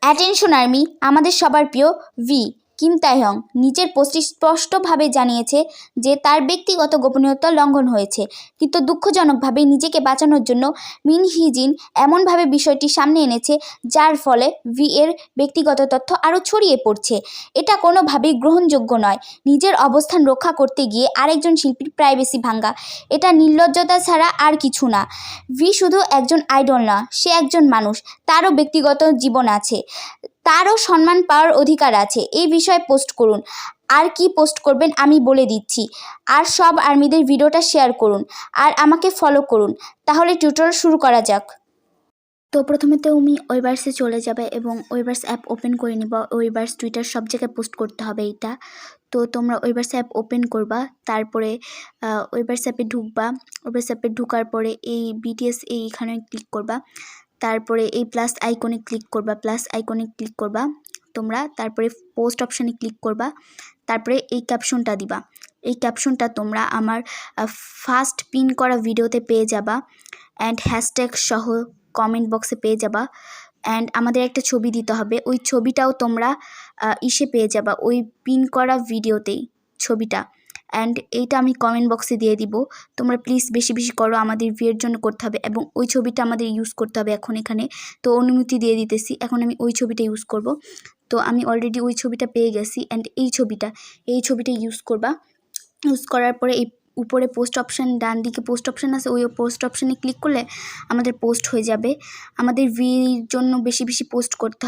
Attention army, আমাদের সবার প্রিয় ভি কিম তাইহং নিজের পোস্টে স্পষ্টভাবে জানিয়েছে যে তার ব্যক্তিগত গোপনীয়তা লঙ্ঘন হয়েছে, কিন্তু দুঃখজনকভাবে নিজেকে বাঁচানোর জন্য মিন হিজিন এমনভাবে বিষয়টি সামনে এনেছে যার ফলে ভি এর ব্যক্তিগত তথ্য আরও ছড়িয়ে পড়ছে। এটা কোনোভাবেই গ্রহণযোগ্য নয়। নিজের অবস্থান রক্ষা করতে গিয়ে আরেকজন শিল্পীর প্রাইভেসি ভাঙা, এটা নির্লজ্জতা ছাড়া আর কিছু না। ভি শুধু একজন আইডল না, সে একজন মানুষ, তারও ব্যক্তিগত জীবন আছে, তারও সম্মান পাওয়ার অধিকার আছে। এই বিষয়ে পোস্ট করুন। আর কি পোস্ট করবেন আমি বলে দিচ্ছি। আর সব আর্মিদের ভিডিওটা শেয়ার করুন আর আমাকে ফলো করুন। তাহলে টিউটোরিয়াল শুরু করা যাক। তো প্রথমে তুমি ওয়েভার্সে চলে যাবে এবং ওয়েভার্স অ্যাপ ওপেন করে নিবা। ওয়েভার্স টুইটার সব জায়গায় পোস্ট করতে হবে এটা। তো তোমরা ওয়েভার্স অ্যাপ ওপেন করবা, তারপরে ওয়েভার্স অ্যাপে ঢুকবা। ওয়েভার্স অ্যাপে ঢুকার পরে এই বিটিএস এইখানে ক্লিক করবা, তারপরে এই প্লাস আইকনে ক্লিক করবা তোমরা, তারপরে পোস্ট অপশানে ক্লিক করবা, তারপরে এই ক্যাপশনটা দিবা। এই ক্যাপশনটা তোমরা আমার ফার্স্ট পিন করা ভিডিওতে পেয়ে যাবা অ্যান্ড হ্যাশট্যাগ সহ কমেন্ট বক্সে পেয়ে যাবা। অ্যান্ড আমাদের একটা ছবি দিতে হবে, ওই ছবিটাও তোমরা পেয়ে যাবা, ওই পিন করা ভিডিওতেই ছবিটা। অ্যান্ড এইটা আমি কমেন্ট বক্সে দিয়ে দিব। তোমরা প্লিজ বেশি বেশি করো, আমাদের ভিউয়ের জন্য করতে হবে এবং ওই ছবিটা আমাদের ইউজ করতে হবে এখন এখানে। তো অনুমতি দিয়ে দিতেছি, এখন আমি ওই ছবিটা ইউজ করব। তো আমি অলরেডি ওই ছবিটা পেয়ে গেছি অ্যান্ড এই ছবিটা ইউজ করবা। ইউজ করার পরে এই উপরে পোস্ট অপশান, ডান দিকে পোস্ট অপশান আছে, ওই পোস্ট অপশানে ক্লিক করলে আমাদের পোস্ট হয়ে যাবে। আমাদের ভির জন্য বেশি বেশি পোস্ট করতে হবে।